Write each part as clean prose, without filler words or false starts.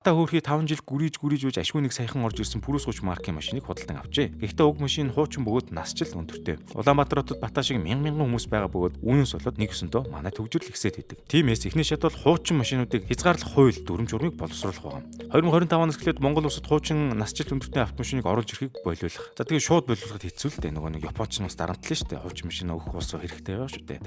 Та хөөрхий 5 жил гүрийж үж ашгүй нэг саяхан орж ирсэн Пүрүс 30 маркийн машиныг худалдан авчээ. Гэхдээ уг машин хуучин бөгөөд насжил өндөртэй. Улаанбаатар хотод Бата шиг мянган хүмүүс байгаа бөгөөд үүнээс болоод нэг өсөндөө манай төвжирэл ихсээд идэг. Тиймээс эхний шатвал хуучин машинуудыг хязгаарлах хууль дүрм журмыг боловсруулах байгаа. 2025 оноос эхлээд Монгол улсад хуучин насжил өндөртэй автомашиныг оруулж ирэхийг болиулах. За тэгээ шууд болиулахад хэцүү л дээ. Нөгөө нэг Японч нас дарамтлаа шүү дээ. Хуучин машин өгөх ус хэрэгтэй байгаа шүү дээ.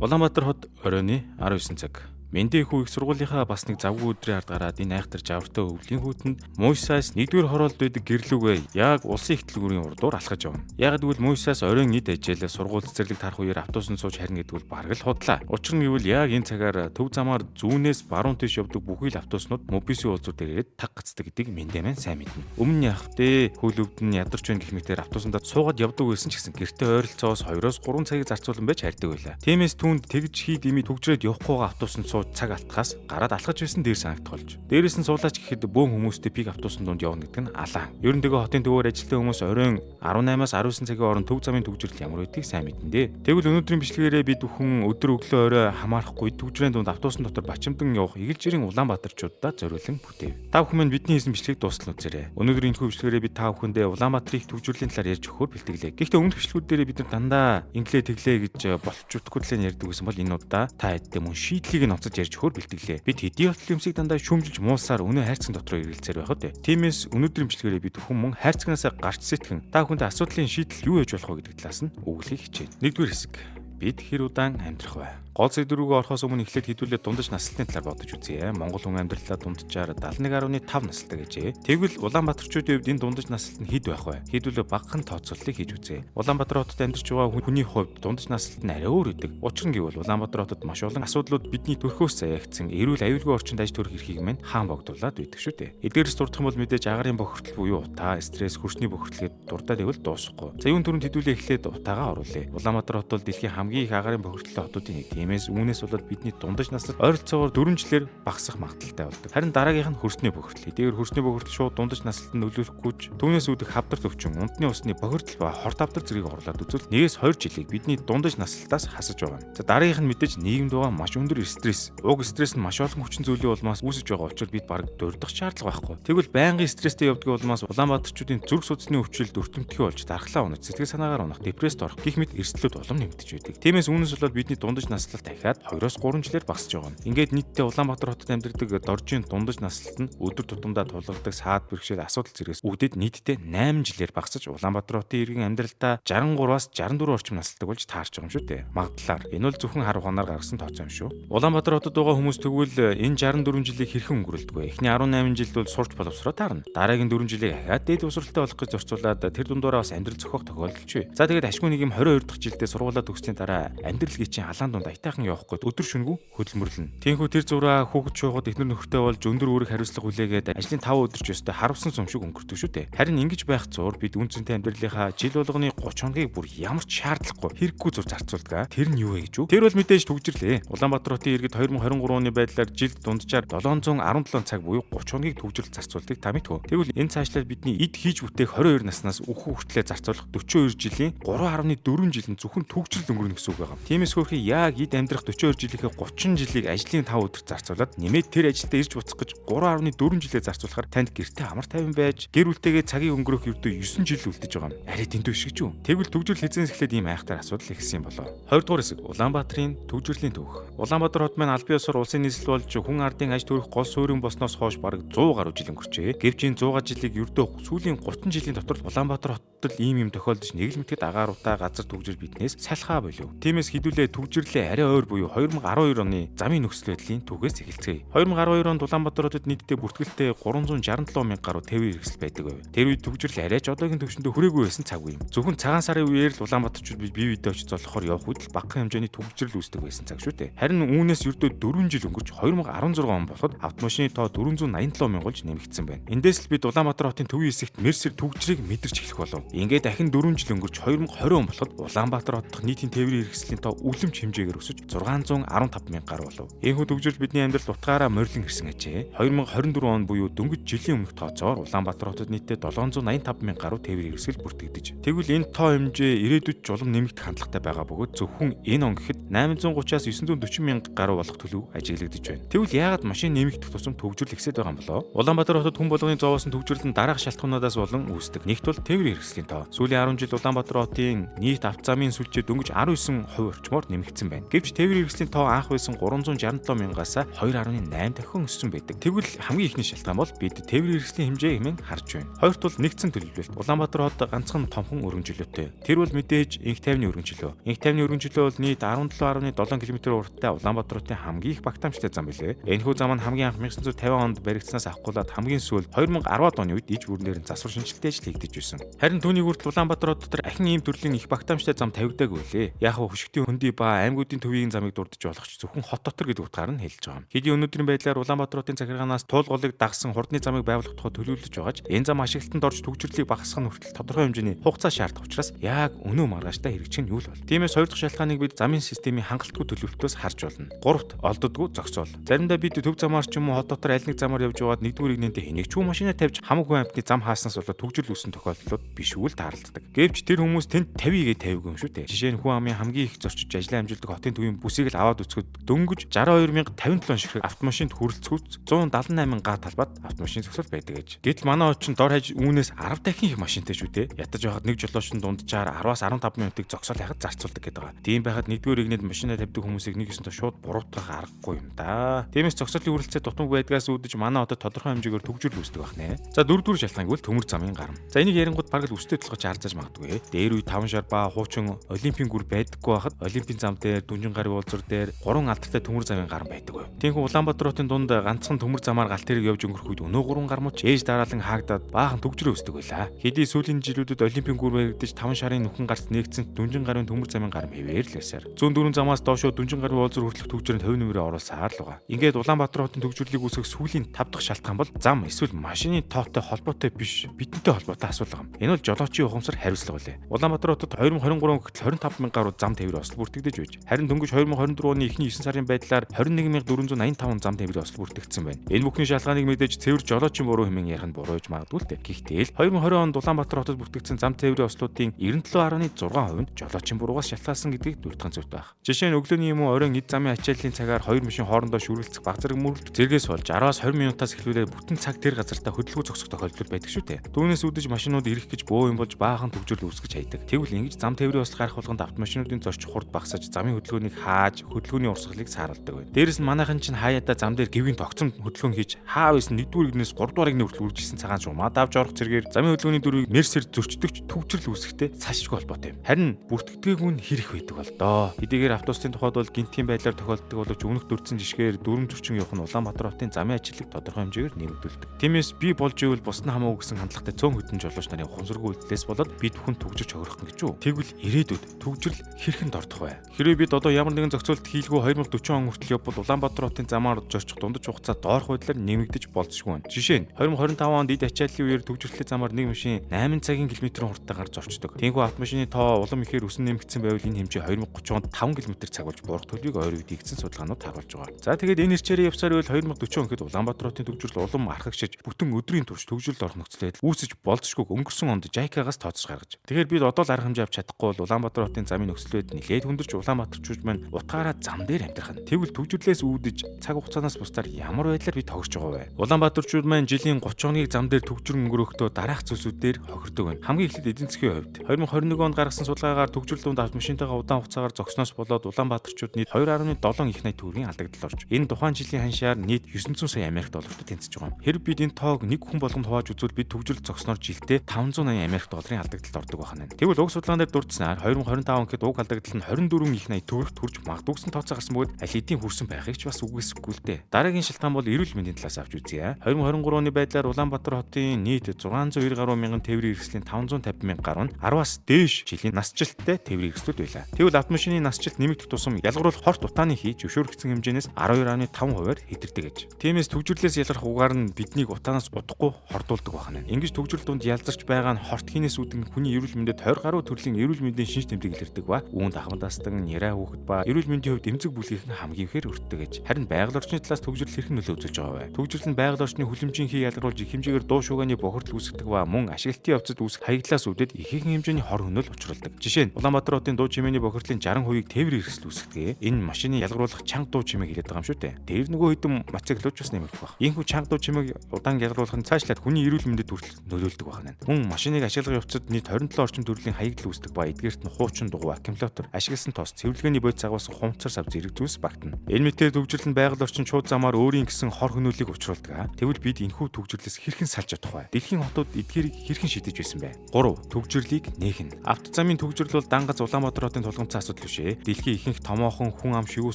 Улаанбаатар хот оройны 19 цаг. Мэндийн хүү их сургуулийнхаа бас нэг завгүй өдрийн ард гараад энэ айхтар жавартай өвлийн хүүтэнд Муйсаас 1-р хороолд байдаг гэрлүүгээ яг улсын их дэлгүүрийн урдуур алхаж явна. Яг гэвэл Муйсаас оройн эд ажил сургууль цэцэрлэг тарах үеэр автобусанд сууж харна гэдгүүл бараг л худлаа. Учир нь гэвэл яг энэ цагаар төв замаар зүүнээс баруун тийш явдаг бүхий л автобуснууд мобисын уулзууд ирээд таг гацдаг гэдгийг Мэндэ маань сайн мэднэ. Өмнө явах дээ хөл өвд нь ядарч байна гэх мэтээр автобусанд суугаад явдаг байсан ч гэсэн гэртээ ойролцоос 2-3 цагийг зарцуулан байж харьдаг байлаа. Тиймээс түүнд тэгж хий дими төгжрээд явахгүйгээ автобусанд цаг алтахаас гараад алхаж байсан дээр санагдах болж. Дээрээс нь суулаач гэхэд бөөн хүмүүстэй пик автобусны дунд явна гэдэг нь алаан. Ер нь тэгээ хотын төвөөр ажилтны хүмүүс оройн 18-аас 19 цагийн хооронд төв замын төгжрөл ямар байдгийг сайн мэднэ дээ. Тэгвэл өнөөдрийн бичлэгээрээ бид бүхэн өдөр өглөө орой хамаарахгүй төгжрийн дунд автобусны дотор бачимдан явах Игэлжирийн Улаанбаатарчуудаа зориулан бүтээв. Та бүхэн бидний хийсэн бичлэгийг дуустал үзээрэй. Өнөөдрийн энэхүү бичлэгээрээ бид та бүхэндээ Улаанбаатарын их төгжрөлийн талаар ярьж өгөхөөр бэлтгэлээ. Гэхдээ өмнөх бичлэгүүдээр бид нар дандаа инглээ тэглээ гэж боловчуудахгүй талаар ярьдаг гэсэн бол энэ удаа та хэдтэй мөн шийдлийг нь онцолж ярьж өгөхөөр бэлтгэлээ. Бид хэдий болтол юмсыг дандаа шүүмжилж муулсаар өнөө хайрцаг дотроо эргэлзээр байх үү. Тиймээс өнөөдрийн бичлэгээрээ бид хүмүүс хайрцагнаас гарч сэтгэн та бүхэнд асуудлын шийдэл юу яаж болох вэ гэдэг талаас нь өгүүлэхийг хичээнэ. Нэгдүгээр хэсэг. Бид хэр удаан амьдрах вэ? Гол сэдв рүүгээ орохоос өмнө эхлээд хэдүүлээ дундаж наслалтын талаар бодож үзье. Монгол хүн амьдралаа дунджаар 71.5 наслалтаа гэжээ. Тэгвэл Улаанбаатарчуудын хувьд энэ дундаж наслалт нь хэд байх вэ? Хэдүүлээ багахан тооцооллыг хийж үзье. Улаанбаатар хотод амьдарч байгаа хүний хувьд дундаж наслалт нь арай өөр гэдэг. Учир нь гэвэл Улаанбаатар хотод маш олон асуудлууд бидний төрхөөс заягдсан эрүүл аюулгүй орчинд аж төрөх эрхийг мань хаан богдуулаад байдаг шүү дээ. Эдгээрээс дурдах юм бол мэдээж агарын бохирдол буюу утаа, стресс, хөрсний бохирдлгээд дурдаад ивэл дуусахгүй. За юун түрүүнд хэдүүлээ эхлээд утаагаа оруулъя. Улаанбаатар хот бол дэлхийн хамгийн их агарын бохирдолтой хотуудын нэг. Тиймээс үүнээс болоод бидний дундаж наслалт ойролцоогоор 4 жилээр багасах магадлалтай болдог. Харин дараагийнх нь хөрсний бохирдол. Эдгээр хөрсний бохирдол шууд дундаж наслалтанд нөлөөлөхгүйч түүнээс үүдэх хавдар төвчин, унтны усны бохирдол ба хорт хавдар зэргийг оруулаад үзвэл 1-2 жилийг бидний дундаж наслалтаас хасаж байгаа. За дараагийнх нь мэдээж нийгэмд байгаа маш өндөр стресс. Уг стресс нь маш олон хүчин зүйлийн улмаас үүсэж байгаа учраас бид бараг дурдах шаардлага байхгүй. Тэгвэл байнгын стресстэй явдгийн улмаас Улаанбаатарчуудын зүрх судасны өвчлөлд өртөмтгий болж дархлаа унаж, сэтгэл санаагаар унах, депресд орох гэх мэт эрсдлүүд улам нэмэгдэж байдаг. Тиймээс үүнээс болоод бидний дундаж наслалт дахиад 2-3 жилээр багасж байгаа. Ингээд нийтдээ Улаанбаатар хотод амьдардаг доржийн дундаж наслалт нь өдөр тутамдаа тулгардаг саад бэрхшээл асуудал зэрэгс үүдээд нийтдээ 8 жилээр багасж Улаанбаатар хотын иргэн амьдралдаа 63-аас 64 орчим наслдаг болж таарч байгаа юм шүү дээ. Магадлалаар энэ бол зөвхөн хар ухаанаар гаргасан тооцоо юм шүү. Улаанбаатар хотод байгаа хүмүүс тэгвэл энэ 64 жилийг хэрхэн өнгөрүүлдэг вэ? Эхний 18 жилд бол сурч боловсроо таарна. Дараагийн 4 жилийг ахаад дээд усралтай болох гэж зорцуулаад тэр дундууraa бас амьдрал зохиох тохиолдол ч бий. За тэгээд ашгүй нэг юм 22 дахь жилдээ сургуулаа төгсөхийн дараа амьдрал гिचийн халаан дунд аятайхан явахгүй өдөр шөнөгүй хөдөлмөрлөнө. Тиймээс тэр зураа хүүхэд шуугад эхнэр нөхөртэй болж өндөр үүрэг хариуцлага хүлээгээд ажлын 5 өдөр ч ёстой харавсан сум шиг өнгөрдөг шүү дээ. Харин ингэж байх зур бид үнцэнтэй амьдралынхаа жил болгоны 30 хоногийг бүр ямар ч шаардлагагүй хэрэггүй зур зарцуулдаг. Тэр нь юу вэ гэж үү? Тэр бол мэдээж төгжрлээ. Улаанбаатар хотын иргэд 2023 оны байдлаар жилд дунджаар 717 цаг буюу 30 хоногийг төгжрөл зарцуулдаг та мэдхүү. Тэгвэл энэ цаашлаад бидний эд хийж бүтээх 22 наснаас үхэх хүртлээр зарцуулах 42 жилийн 3.4 жил нь зөвхөн төгжрөл өнгөрнө гэсэн үг байна. Тиймээс хөрхи яг эд амьдрах 42 жилийнхээ 30 жилийг ажлын 5 өдөрт зарцуулаад нэмээд тэр ажилдаа ирж буцах гэж 3.4 жилээр зарцуулахаар танд гэртээ амар тайван байж гэр бүлтэйгээ цагийг өнгөрөх ердөө 9 жил үлдэж байгаа юм. Арай дэндүү шиг ч үү. Тэгвэл төгжрөл хязгаарс эхлээд ийм айхтар асуудал ихсэн юм болоо. 20 дугаар хэсэг Улаанбаатарын төгжрөлийн түүх. Улаанбаатар хот маань албан ёсоор улсын нийслэл болж хүн ардын аж төрөх гол суурин босноос хойш бараг 100 гаруй жил өнгөрчээ. Гэвч энэ 100 жилийг ердөө сүүлийн 30 жилийн дотор Улаанбаатар хотод ийм юм тохиолдож нэг л мэтгэд агааруудаа газар төгжрөл биднээс салхаа болов. Тиймээс хэдүүлээ төгжрлээ арай ойр буюу 2012 оны замын нөхцөл байдлын түүхээс эхэлцгээе. 2012 онд Улаанбаатар хотод нийтдээ бүртгэлтэй 367 мянга гаруй тээврийн хэрэгсэл байдаг байв. Тэр үед төгжрөл арайч одоогийн төвшөндөө хүрээгүй байсан цаг үе юм. Зөвхөн цагаан сарын үеэр л Улаанбаатарчууд бие биедээ очиж золлохоор явах үед л багахан хэмжээний төгжрөл үүсдэг байсан цаг шүү дээ. Харин үүнээс ердөө 4 жил өнгөрч 2016 он болоход автомашины тоо 487 мянга болж нэмэгдсэн байна. Эндээс л бид Улаанбаатар хотын төвийн хэсэгт Мерсер төгжрийг мэдэрч эхлэх болов. Ингээд дахин 4 жил өнгөрч 2020 он болоход Улаанбаатар хот дахь нийтийн тээврийн хэрэгслийн тоо үлэмж хэмжээгээр өсөж өсөж 615 мянга гаруй болов. Энэхүү төгжрөл бидний амьдралд утгаараа морилон ирсэн ажээ. 2024 он буюу дөнгөж жилийн өмнөх тооцоогоор Улаанбаатар хотод нийтдээ 785 мянга гаруй тээврийн хэрэгсэл бүртгэгдэж. Тэгвэл энэ тоо хэмжээ ирээдүйд жулам нэмэгдэх хандлагатай байгаа бөгөөд зөвхөн энэ он гэхэд 830-аас 940 мянга гаруй болох төлөв ажиглагдаж байна. Тэгвэл яагаад машин нэмэгдэх тусам төгжрөл ихсээд байгаа юм болоо? Улаанбаатар хотод хүн болгоны зоовсон төгжрөл нь дараах шалтгаануудаас болон үүсдэг. Нэгт бол тээврийн хэрэгслийн тоо. Сүүлийн 10 жил Улаанбаатар хотын нийт авто замын сүлжээ дөнгөж 19% орчмоор нэмэгдсэн байна. Гэвч тээврийн хэрэгслийн тоо анх байсан 367 мянгаас 2.8 дахин өссөн байдаг. Тэгвэл хамгийн ихний шалтгаан бол бид тээврийн хэрэгслийн хэмжээ хэмээн харж байна. Хоёрт бол нэгдсэн төлөвлөлт. Улаанбаатар хот ганцхан томхон өргөнжлөлттэй. Тэр бол мэдээж инх тайвны өргөнжлөө. Инх тайвны өргөнжлөө бол нийт 17.7 км урттай Улаанбаатар хотын хамгийн их багтаамжтай зам билээ. Энэхүү зам нь хамгийн анх 1950 онд баригдсанаас авахгүйд хамгийн сүүл 2010 оны үед иж бүрнээр нь засвар шинжилгээ ажил хийгдэж байсан. Харин түүний хүртэл Улаанбаатар хот дотор ахин ийм төрлийн их багтаамжтай зам тавигдаагүй лээ. Яг нь хөшгтийн хөндөй ба аймагуудын төвийн замыг дурдж болгоч зөвхөн хот дотор гэдэг утгаар нь хэлж байгаа юм. Хэдий өнөөдрийн байдлаар Улаанбаатар хотын захиргаанаас туулгуулыг дагсан хурдны замыг байгуулах тухай төлөвлөж байгааж энэ зам ашиглалтанд орж төгжрлийг багасгах нь хүртэл тодорхой хэмжээний хугацаа шаардах учраас яг өнөө маргааштай хэрэгжих нь юу л бол. Тиймээс хоёр дахь шалтгааныг бид замын системийн хангалтгүй төлөвлөлтөөс харж болно. Гуравт олддоггүй зогсоол. Заримдаа бид төв замаар ч юм уу хот дотор аль нэг замаар явж байгаад нэгдүгээр игнэнтэй хэнийгчгүй машинаа тавьж хамаагүй амтны зам хааснаас болоод төгжрөл үүссэн тохиолдлууд бишүүл тааралддаг. Гэвч тэр хүмүүс тэнд 50-гээ тавьгүй юм шүү дээ. Жишээ нь хүн амын хамгийн их зорчиж ажиллаа амжилтдаг хотын төвийн бүсийг л аваад үзэхэд дөнгөж 62057 ширхэг автомашинд хүрэлцгүүц 178 га талбайд автомашин зогсоол байдаг гэж. Гэтэл манай очин дор хаяж үүнээс 10 дахин их машинтай шүү дээ. Ятаж байхад нэг жолоочны дунджаар 10-аас 15 минутыг зогсоол яхад зарцуулдаг гэдэг байгаа. Тийм байхад нэгдүгээр игнэд машинаа тавьдаг хүмүүсийг нэг ёсонтой шууд буруутгах аргагүй юм да. Тиймээс зогсоолын хүрэлцээ дутмаг байдгаас үүдэж манай хотод тодорхой хэмжээгээр төгжрөл үүсдэг байна. За дөрөвдүгээр шалтгаан гэвэл төмөр замын гарам. За энийг ярингууд бараг л өстэй толгойч харж магадгүй. Дээр үе 5 шар ба хуучин олимпийн гүр байдаггүй байхад олимпийн зам дээр Дүнжин гарын уулзар дээр 3 алдартай төмөр замын гарам байдаг. Тиймээс Улаанбаатар хотын дунд ганцхан төмөр замаар галт тэрэг явж өнгөрөх үед өнөө 3 гармууч ээж дараалан хаагдаад баахан төгжрөө өсдөг байлаа. Хэдий сүүлийн жилүүдэд олимпийн гүр баригдаж 5 шарын нүхэн гарт нэгдсэн Дүнжин гарын төмөр замын гарам хэвээр л байсаар. Зүүн дөрвөн замаас доошоо Дүнжин гарын уулзар хүртэлх төгжрөнд 50 нэмрээ оруулсаар л байгаа. Ингээд Улаанбаатар хотын төгжрлийг үүсгэх сүүлийн 5 дахь шалтгаан бол зам эсвэл машины тоотой холбоотой биш бидэнтэй холбоотой асуудал юм. Энэ бол жолоочийн ухамсар хариуцлага байлаа. Улаанбаатар хотод 2023 гэтэл 25 мянга гаруй зам тээврийн осол бүртгэгдэж байж. Харин дөнгөж 2024 оны эхний 9 сарын байдлаар 21485 зам тээврийн осол бүртгэгдсэн байна. Энэ бүхний шалтгааныг мэдээж цэвэр жолоочийн буруу хэмээн ярих нь буруу гэж магадгүй л дээ. Гэхдээ л 2020 онд Улаанбаатар хотод бүртгэгдсэн зам тээврийн ослуудын 97.6% нь жолоочийн буруугаас шалтгаалсан гэдгийг дурдхан зөв байх. Жишээ нь өглөөний юм уу оройн эд замын ачааллын цагаар хоёр машин хоорондоо шүрэлцэх баг зэрэг мөрөлд зэргээс болж 10-аас 20 минутаас эхлүүлээд бүтэн цаг тэр газартаа хөдөлгөөн зогсох тохиолдол байдаг шүү дээ. Түүнээс үүдэж машинууд ирэх гэж бөө юм болж баахан төгжрөл үүсгэж хайдаг. Тэгвэл ингэж зам тээврийн ослог гарах болгонд автомашинуудын зорчих хурд багасаж замын хөдөлгөөнийг хааж хөдөлгөөний урсгалыг сааруулдаг байна. Дээрээс нь манайхан чинь хаяада зам дээр гэвийн тогтсон хөдөлгөөн хийж хаа байсан 1-р игнээс 3-р игнээ хүртэл үржилсэн цагаан шумаа давж орох зэргээр замын хөдөлгөөний дөрвийг мерсээр зөрчдөгч төгжрөл үүсгэхтэй цаашгүй холбоотой юм. Харин бүртгэгдээгүй нь хэрэг байдаг бол доо. Хэдийгээр автобусын тухайд бол гинтийн байдлаар тохиолддог боловч өмнөх дурдсан жишгээр дүрм зөрчин явах нь Улаанбаатар хотын замын ажлыг тодорхой хэмжээгээр нэмэгдүүлдэг. Тиймээс би болж ивэл бусны хамаагүй гэсэн хандлагатай цөөн хөдөн жолооч нарын ухамсаргүй үйлдэлээс болоод бид бүхэн төгжиж хувирах гэж үү. Тэгвэл ирээдүйд төгжрөл хэрхэн дордох вэ? Хэрвээ бид одоо ямар нэгэн зохицуулт хийлгүй 2040 он хүртэл явбал Улаанбаатар хотын замаар зорчих дундаж хугацаа доорх байдлаар нэмэгдэж болзошгүй байна. Жишээ нь 2025 онд эд ачааллын үеэр төгжрөлтэй замаар нэг машин 8 цагийн км хурдтайгаар зорчдог. Тиймээс автомашины тоо улам ихээр өсөн нэмэгдсэн байвал энэ хэмжээ 2030 онд 5 км цаг болж буурах төлөвийг ойр үед ийгдсэн судалгаанууд харуулж байгаа. За тэгээд энэ хэрчээрээ явсаар байвал 2040 он гэхэд Улаанбаатар хотын төгжрөл улам архагшиж бүтэн өдрийн турш төгжрөлд орох нөхцөл байдал үүсэж болзошгүй өнгөрсөн онд JICA-гаас тооцож гаргаж. Тэгэхээр бид одоо л арга хэмжээ авч чадахгүй бол Улаанбаатар хотын замын нөхцөл байдал нэлээд хүндэрч улаанбаатарчууд маань утгаараа зам дээр амьдрах нь. Тэгвэл төгжрлээс үүдэж цаг хугацаанаас бусдаар ямар байдлаар бид тогтж байгаа вэ? Улаанбаатарчууд маань жилийн 30 хоногийг зам дээр төгжрөн өнгөрөхдөө дараах зүйлсүүд дээр хохирдог байна. Хамгийн эхлээд эдийн засгийн хувьд 2021 онд гаргасан судалгаагаар төгжрөл дунд автомашинтайгаа удаан хугацаагаар зогсноос болоод Улаанбаатарчууд нийт 2.7 их найт төгрөгийн алдагдал орж. Энэ тухайн жилийн ханшаар нийт 900 сая Америк долларт тэнцэж байгаа юм. Хэрэг бид энэ тоог нэг хүн болгонд хувааж үзвэл бид төгжрөл зогсноор жилдээ 580 Америк долларын алдагдалд ордог байна. Тэгвэл уг судалгаан дээр дурдсанаар 2025 он гэхэд уг алдагдал нь 24 их найт төгрөгт хүрч магадгүй гэсэн тооцоо гарсан бөгөөд аль хэдийн хүрсэн байхыг ч бас үгүйсэхгүй л дээ. Дараагийн шалтгаан бол эрүүл мэндийн талаас авч үзье. 2023 оны байдлаар Улаанбаатар хотын нийт 690 гаруй мянган тээврийн хэрэгслийн 550 мянга гаруй нь 10-аас дээш жилийн насжилттай тээврийн хэрэгслүүд байлаа. Тэгвэл автомашины насжилт нэмэгдэх тусам ялгаруулах хорт утааны хийж зөвшөөрөгдсөн хэмжээнээс 12.5%-аар хэтэрдэг гэж. Тиймээс төгжрлээс ялгарх угаар нь биднийг утаанаас удахгүй хордуулдаг байна. Ингэж төгжрөл дунд ялзарч байгаа нь хорт хийнээс үүдэн хүний эрүүл мэндэд 20 гаруй төрлийн эрүүл мэндийн шинж тэмдэг илэрдэг ба үүнд ахмад астан, няраа нөхөд ба эрүүл мэндийн хувьд эмзэг бүлгийн хамгийн ихээр өртдөг гэж. Харин байгаль орчны талаас төгжрөл хэрхэн нөлөө үзүүлж байгаа вэ? Төгжрөл нь байгаль орчны хүлэмжийнхээ ялгаруулж их хэмжээгээр дуу шуугианы бохирдол үүсгдэг ба мөн ашиглалтын явцад үүсэх хаягдлаас үүдээд ихээхэн хэмжээний хор хөнөөл учруулдаг. Жишээ нь Улаанбаатар хотын дуу чимээний бохирдлын 60% тээврийн хэрэгсэл үүсгэдэг. Энэ машины ялгаруулах чанга дуу чимээг хэлээд байгаа юм шүү дээ. Тэр нөгөө хэдэн мотоциклч бас нэмэгдэх баг. Ийхүү чанга дуу чимээг удаан ялгаруулах нь цаашлаад хүний эрүүл мэндэд хүртэл нөлөөлдөг байна. Мөн машиныг ашиглах явцад нийт 27 орчим төрлийн хаягдал үүсдэг ба эдгээрт нь хуучин дугуй, аккумулятор, ашигласан тос, цэвэрлэгээний бодис агуулсан хумцар сав зэрэг зүйлс багтана. Энэ мэт төгжрөл нь байгаль орчин шууд замаар өөрийн гэсэн хор хөнөөлийг учруулдаг. Тэгвэл бид энэхүү төгжрлөөс хэрхэн салж чадах вэ? Дэлхийн хотууд эдгээрийг хэрхэн шийдэж байсан бэ? 3. Төгжрлийг нээх. Автозамын төгжрөл бол дангаз Улаанбаатар хотын тулгымцсан асуудал биш ээ. Дэлхийн ихэнх томоохон хүн ам шивүү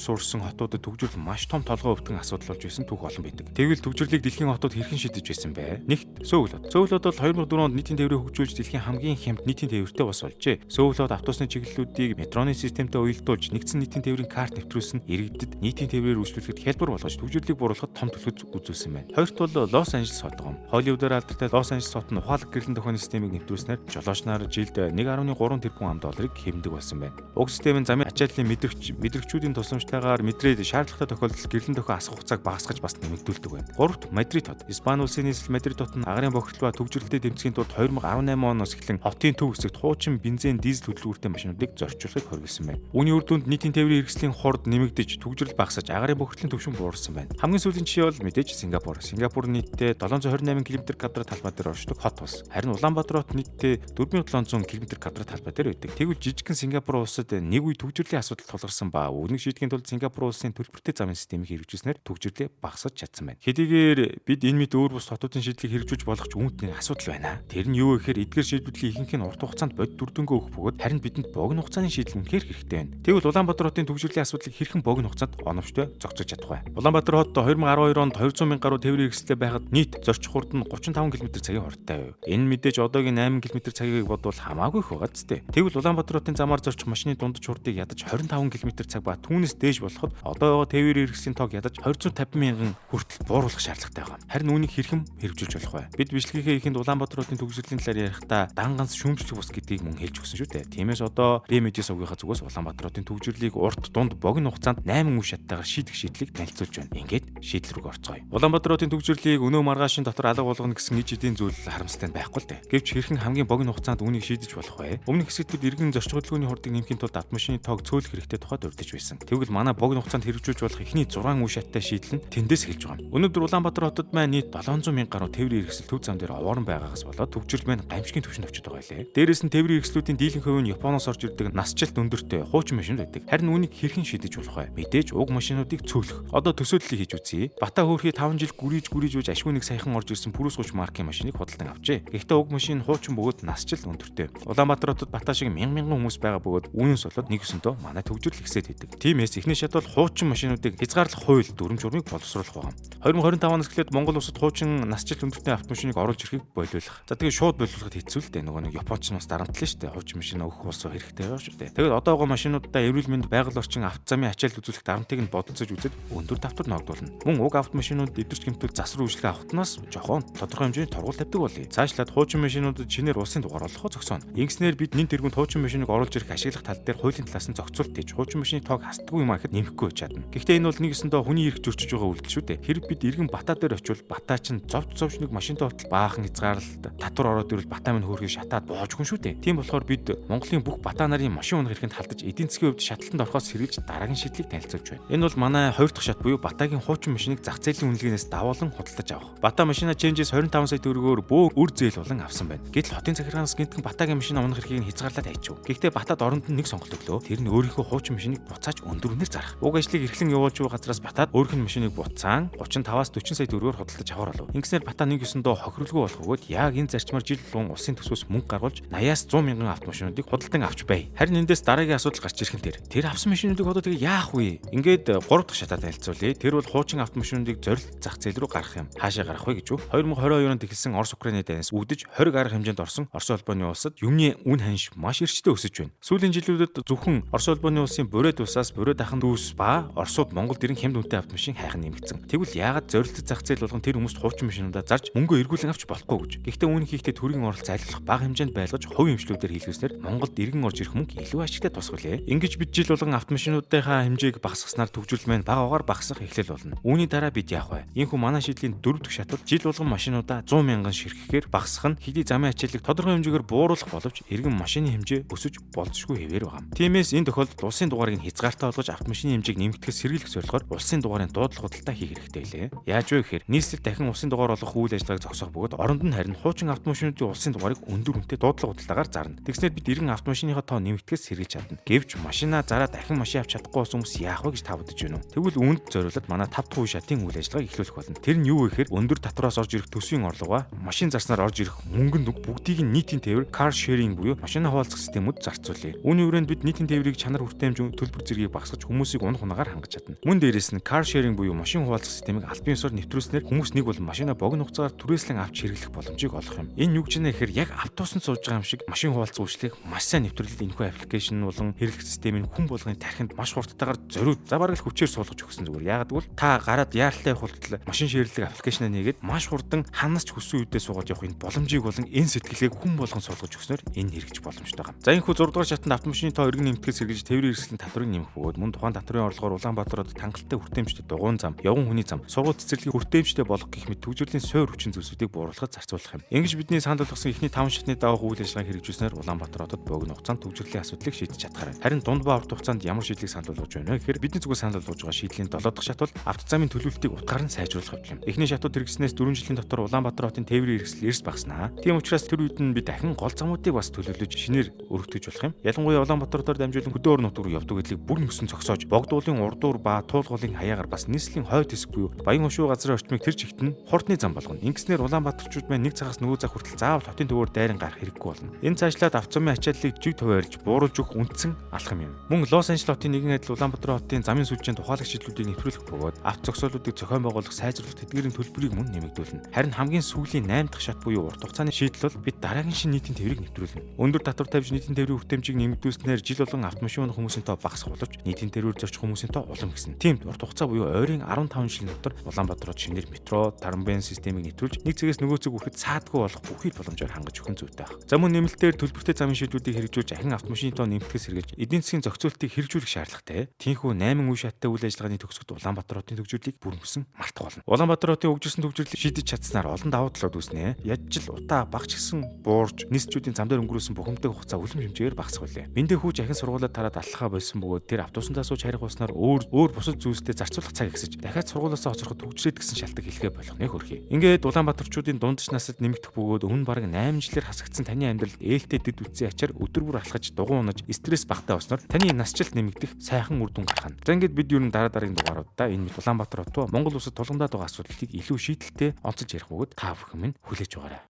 суурсан хотуудад төгжрөл маш том толгой өвтгөн асуудал болж байсан түүх олон байдаг. Тэгвэл төгжрлийг дэлхийн хотууд хэрхэн шийдэж байсан бэ? Нэгт Сөүл хот. Сөүл хот бол 2004 онд нийтийн тээврийг хөгжүүлж дэлхийн хамгийн хямд нийтийн тээвртэй бас болжээ. Сөүл хот автобусны чиглэлүүдийг метроны системтэй уялдуулж нэгдсэн нийтийн тээврийн карт нэвтрүүлсэн иргэдэд нийтийн тээврээр үйлчлүүлэхэд хялбар болгож төгжрлийг бууруулахад том төлөв үзүүлсэн байна. Хоёрт бол Лос Анжелес хот. Холливуудаар алдартай Лос Анжелес хот нь ухаалаг гэрлэн дохионы системийг нэвтрүүлснээр жолоочноор жилд 1.3 тэрбум ам долларыг хэмндэг болсон байна. Уг систем нь замын ачааллын мэдрэгчүүдийн тусламжтайгаар мэдрээд шаардлагатай тохиолдолд гэрлэн дохио асах хугацааг багасгаж бас нэмэгдүүлдэг байна. Гуравт Мадрид хот. Испани улсын нийслэл Мадрид хот нь агарын бохирдол ба төгжрөлтэй дэмжихийн тулд 2018 оноос эхлэн хотын төв хэсэгт хуучин бензин, дизель хөдөлгөөртэй машинуудыг зорчуулахыг хориглосон байна. Үүний үр дүнд нийтийн тээврийн хэрэгслийн хурд нэмэгдэж, төгжрөл багасаж, агарын бохирдлын түвшин буурсан байна. Хамгийн сүүлийн жишээ бол мэдээж Сингапур. Сингапур нийтдээ 728 км2 талбай дээр оршдог хот бас. Харин Улаанбаатар хот нийтдээ 4700 км2 талбай дээр байдаг. Тэгвэл жижигхэн Сингапур улсад нэг үе төгжрөлийн асуудал тулгарсан ба үүнийг шийдэхин тулд Сингапур улсын төлбөртэй замын системийг хэрэгжүүлснээр төгжрлээ багасгаж чадсан байна. Хэдийгээр бид энэ мэд өөр бус хотуудын шийдлийг хэрэгжүүлж болох ч үүнд нэг асуудал байна. Тэр нь юу вэ гэхээр эдгээр шийдвэрлэлийн ихэнх нь урт хугацаанд бодит үр дүнгээ өгөх бөгөөд харин бидэнд богино хугацааны шийдэл үнэхээр хэрэгтэй байна. Тэгвэл Улаанбаатар хотын төгжрөлийн асуудлыг хэрхэн богино хугацаанд оновчтой зохицож чадах вэ? Улаанбаатар хот 2012 онд 200 мянган гаруй тээврийн хэрэгсэлтэй байхад нийт зорчих хурд нь 35 км/цагийн хурдтай байв. Энэ мэдээж одоогийн 8 км/цагийг бодвол хамаагүй их байгаа зү. Тэгвэл Улаанбаатар хотын замаар зорчих машины дундаж хурдыг ядаж 25 км/цаг ба түүнээс дээш болоход одоо байгаа тээврийн хэрэгслийн тоог ядаж 250 мянган хүртэл бууруулах шаардлагатай байна. Харин үүнийг хэрхэн хэрэгжүүлж болох вэ? Бид бичлэгийн эхэнд Улаанбаатар хотын төгжрөлийн талаар ярихдаа данганс шүүмжлэх бус гэдгийг мөн хэлж өгсөн шүү дээ. Тиймээс одоо Бэмэдис угийнхаа зүгээс Улаанбаатар хотын төгжрлийг урт дунд богино хугацаанд 8 үе шаттайгаар шийдэх шийдлийг танилцуулж байна. Ингээд шийдэл рүү орцгоё. Улаанбаатар хотын төгжрлийг өнөө маргаашийн дотор алга болгоно гэсэн иж эдийн зүйл харамсалтай байхгүй л дээ. Гэвч хэрхэн хамгийн богино хугацаанд үүнийг шийдэж болох вэ? Өмнөх хэсэгтүүд иргэн зорчих хөдөлгөөний хурдыг нэмэхийн тулд автомашины тоог цөөлөх хэрэгтэй тухайд урьдчилж байсан. Тэгвэл манай богино хугацаанд хэрэгжүүлж болох эхний 6 үе шаттай шийдэл нь тэндээс эхэлж байгаа юм. Өнөөдөр Улаанбаатар хотод маань нийт 700 мянган гаруй тээврийн хэрэгсэл төв зам дээр овоорон байгаагаас болоод төгжрөл маань гамшигын түвшинд очиж байгаа лээ. Дээрээс нь тээврийн хэрэгслүүдийн дийлэнх хувь нь Японоос орж ирдэг насжилт өндөртэй хуучин машин байдаг. Харин үүнийг хэрхэн шийдэж болох вэ? Мэдээж уг машинуудыг цөөлөх. Одоо төсөөллийг хийж үзье. Бата хөөрхий 5 жил гүрийж ууж ашгүй нэг саяхан орж ирсэн Purus 30 маркийн машиныг худалдан авчээ. Гэхдээ уг машин хуучин бөгөөд насжилт өндөртэй. Улаанбаатар хотод Бата шиг мянган хүмүүс байгаа бөгөөд үүнээс болоод нэг өсөндөө манай төгжрөл ихсээд идэг. Тиймээс эхний шат бол хуучин машинуудыг хязгаарлах хууль дүрм журмыг боловсруулах байна. 2025 оноос эхлээд Монгол улсад хуучин насжилт өндөртэй автомашиныг оруулж ирэхийг болиулах. За тэгээ шууд болиулахад хэцүү л дээ. Нөгөө нэг Японч нас дарамтлаа шүү дээ. Хуучин машин өгөх улсуу хэрэгтэй байгаа шүү дээ. Тэгээд одоогоо машинуудаа эрүүл мэнд байгаль орчин автозамын ачаалал үзүүлэх дарамтыг нь бодолцож үзээд өндөр давтар ногдуулна. Мөн уг автомашинууд эвдэрч гэмтвэл засвар үйлчлэгээ авахнаас жохон тодорхой хэмжээний торгуул тавьдаг болъё. Цаашлаад хуучин машинуудад шинээр улсын дугаар олохоо зогсооно. Ингэснээр бид нэн тэргүүнд хуучин машиныг оруулж ирэх ашиглах тал дээр хуулийн талаас нь зохицуулт хийж хуучин машины тоог хасдаггүй юм ахэд нэмэхгүй чадна. Гэхдээ энэ бол нэг өсөндөө хүний эрх зөрчиж байгаа үйлдэл шүү дээ. Хэрэг бид иргэн Бата дээр очивол Бата чинь зовж нэг машинтай хотол баахан хязгаарлалт татвар ороод ирвэл Бата минь хөөрхий шатаад боожгүй шүү дээ. Тийм болохоор бид Монголын бүх Бата нарын машин унах эрхэнд халдаж эдийн засгийн хувьд шатлалтанд орохоос сэргийж дараагийн шийдлийг танилцуулж байна. Энэ бол манай хоёр дахь шат буюу Батагийн хуучин машиныг зах зээлийн үнэлгээнээс давуулан худалдаж авах. Бата машина Changes 25 сая төгрөгөөр бөөр үр зээл болон авсан байна. Гэтэл хотын захиргаанаас гинтхэн Батагийн машина унах эрхийг хязгаарлаад айчив. Гэхдээ Батад оронд нь нэг сонголт өглөө. Тэр нь өөрийнхөө хуучин машиныг буцааж өндөрнөр зарах. Уг ажлыг эрхлэн явуулж буй газраас Батад өөрийнх нь машиныг буцаан 35-аас 40 сая төгрөгөөр худалдаж аваар болов. Ингэснээр Бата нэг өсөндөө хохирлгүй болох бөгөөд яг энэ зарчмаар жил болгон улсын төсвөөс мөнгө гаргуулж 80-аас 100 мянган автомашинуудыг худалдан авч бай. Харин эндээс дараагийн асуудал гарч ирэх нь тэр авсан машинуудыг одоо тэгээ яах вэ? Ингээд 3 дахь шатаа танилцуулъя. Тэр бол хуучин автомашинуудыг зорилт зах зээл рүү гаргах юм. Хаашаа гарах вэ гэж үү? 2022 онд эхэлсэн Орос Украины дайнаас үүдэж 20 арга хэмжээнд орсон Орос улбаны улсад юмны үн ханш маш эрчтэй өсөж байна. Сүүлийн жилүүдэд зөвхөн Орос улбаны улсын Бурят улсаас Бурят ахын дүүс ба Оросууд Монголд ирэн хямд үнэтэй автомашин хайхан нэмэгдсэн. Тэгвэл яагаад зорилт зах зээл болгон тэр хүмүүст хуучин машинуудаа зарж мөнгө эргүүлэн авч болохгүй гэж. Гэхдээ үүнийг хийхдээ төрийн оролцоо айлглах бага хэмжээнд байлгаж хувийн эмчлүүдээр хийлгэснээр Монголд иргэн орж ирэх мөнгө илүү ашигтай тусгалээ. Ингэж бид жил болгон автомашинуудынхаа хэмжээг багасгаснаар төвжирэл маань багаагаар багасах эхлэл болно. Үүний дараа бид яах вэ? Иймэрхүү манай шийдлийн 4 дахь шатууд жил болгон машинуудаа 100 мянган ширхэхээр багасгах нь хэдий замын ачааллыг тодорхой хэмжээгээр бууруулах боловч иргэн машины хэмжээ өсөж болзошгүй хэвээр байгаа. Тиймээс энэ тохиолдолд улсын дугаарыг хязгаартай болгож автомашины хэмжээг нэмэгдэхээс сэргийлэх зорилгоор улсын дугаарын дуудлага худалдаа хийх хэрэгтэй лээ. Яаж вэ гэхээр нийслэл дахин улсын дугаар олох үйл ажиллагааг зогсоох бөгөөд оронд нь харин хуучин автомашинуудын улсын дугаарыг өндөр үнэтэй дуудлага худалдаагаар зарна. Тэгснээр бид иргэн автомашиныхаа тоо нэмэгдэхээс сэргийлж чадна. Гэвч машинаа зараа дахин машин авч чадахгүй болсон хүмүүс яах вэ гэж та бодож байна уу? Тэгвэл үүнд зориулаад манай 5 дахь үе шатын үйл ажиллагааг эхлүүлэх болно. Тэр нь юу вэ гэхээр өндөр татвараас орж ирэх төсвийн орлогоо машин зарснаар орж ирэх мөнгөнд бүгдийг нь нийтийн тээвэр car sharing буюу машина хуваалцах системүүд зарцуулъя. Үүний хүрээнд бид нийтийн тээврийг чанар хүртээмж төлбөр зэргийг багасгаж хүмүүсийг унах унаагаар хангаж чадна. Мөн дээрээс нь car sharing буюу машин хуваалцах системийг албан ёсоор нэвтрүүлснээр хүмүүс нэг бол машина богино хугацаагаар түрээслэн авч хэрэглэх боломжийг олох юм. Энэ юу гэж нэ гэхээр яг автобусанд сууж байгаа юм шиг машин хуваалцах үйлчлэгийг маш сайн нэвтрүүлээд энэхүү аппликейшн болон хэрэглэх системийн хүн болгоны тархинд маш хурдтайгаар зориуд за бараг л хүчээр суулгаж өгсөн зүгээр. Яагаад гэвэл та гараад яаралтай явах хүртэл машин ширлэг аппликейшнаа нээгээд маш хурдан ханаас ч хүссэн үедээ суугаад явах энэ боломжийг болон энэ сэтгэлгээг хүн болгон суулгаж өгснөөр энэ хэрэгж боломжтой байгаа. За энэхүү 6 дугаар шатанд автомашины тоо иргэн нэмэгдэхээс сэргийлж тээврийн эрсдлийн татварыг нэмэх бөгөөд мөн тухайн татварын орлогоор Улаанбаатарт хангалттай хүртээмжтэй дугуйн зам, явган хүний зам, сургууль цэцэрлэгийн хүртээмжтэй болох гэх мэт төвжирлийн суур хүчин зүйлсүүдийг бууруулахад зарцуулах юм. Ингэж бидний санал болгосон эхний 5 шатны давах үйл ажиллагааг хэрэгжүүлснээр Улаанбаатар хотод богино хугацаанд төвжирлийн асуудлыг шийдэж чадхаарай. Харин дунд ба урт хугацаанд ямар шийдлийг санал болгож байна вэ гэхээр бидний зүгээр санал болгож байгаа шийдлийн 7 дахь шат бол автозамын төлөвлөлтийг утгаар нь сайжруулах явдал юм. Эхний шатууд хэрэгжснээс 4 жилийн дотор Улаанбаатар хотын тээврийн хэрэгсэл эрс багаснаа. Тийм учраас тэр үед нь би дахин гол замуудыг бас төлөвлөж шинээр өргөтгөж болох юм. Ялангуяа Улаанбаатар хотоор дамжуулан хөдөө орон нутгаар явдаг гэдлийг бүр нөсөн зогсоож богдуулын урдуур ба туулгуулын хаягаар бас нийслэлийн хойд хэсэг буюу баян хошуу газрын орчмыг тэр чигт нь хурдны зам болгоно. Ингэснээр Улаанбаатарчууд маань нэг цагаас нөгөө цаг хүртэл заавал хотын төвөөр дайран гарах хэрэггүй болно. Энэ цаашлаад автозамын ачааллыг жиг туваарлж бууруулж өгөх үндсэн алхам юм. Мөн Лос Анжелес хотын нэгэн адил Улаанбаатар хотын замын сүлжээнд тухайлагч шийдлүүдийг нэвтрүүлэх бөгөөд авто зогсоолуудыг зохион байгуулах сайжруулах тэдгээрийн төлбөрийг мөн нэмэгдүүлнэ. Харин хамгийн сүүлийн 8 дахь шат буюу урт хугацааны шийдэл бол бид дараагийн шинэ нийтийн тээврийг нэвтрүүлнэ. Өндөр татвар тавьж нийтийн тээврийн хүртээмжийг нэмэгдүүлснээр жил болгон автомашин унах хүмүүсийн тоо багасах боловч нийтийн тээврээр зорчих хүмүүсийн тоо улам ихсэн. Тиймд урт хугацаа буюу ойрын 15 жилийн дотор Улаанбаатар хот шинээр метро, тарамбын системийг нэвтрүүлж нэг цэгээс нөгөө цэг хүрэхэд саадгүй болох бүхий боломжоор хангаж өгөх нь зүйтэй байна. За мөн нэмэлтээр төлбөртэй замын шийдлүүдийг хэрэгжүүлж ахин автомашины тоо нэмэгдэхээс сэргийлж эдийн засгийн зохицуултыг хэрэгжүүлэх шаардлагатай. Тиймээс 8 үе шаттай үйл ажиллагааны төгсгөлд Улаанбаатар хотын төвжирлийг бүрмөсөн мартах болно. Улаанбаатар хотын хөгжүүлсэн төвжирлийг шийдэж чадсанаар олон давуу талууд үүснэ. Ядчил утаа багч гисэн буурж нийслэлчүүдийн зам дээр өнгөрөөсөн бухимддаг хугацаа үлэм хэмжээгээр багасах байлээ. Мэндээ хүүж ахин сургуулиуд тараад алхахаа болсон бөгөөд тэр автобусандаа сууж харих болсноор өөр бусад зүйлстэй зарцуулах цаг ихсэж дахиад сургуулиасаа хоцроход төгжрээд гэсэн шалтгаан хэлхээ болгоны хөрхий. Ингээд Улаанбаатарчуудын дундаж насад нэмэгдэх бөгөөд өмнө бараг 8 жилээр хасагдсан таны амьдрал ээлтэй дэд үтсийн ачаар өдөр бүр алхаж дугуй унаж стресс багтаа болсноор таны насжилт нэмэгдэх сайхан үр дүн гарах нь. За ингээд бид юу н дараагийн дугааруудаа энэ мэд Улаанбаатар хот Монгол улсад тулгамдаад байгаа асуудлыг илүү шийдэлтэй онцолж ярих бөгөөд та бүхэн минь хүлээж байгаарай.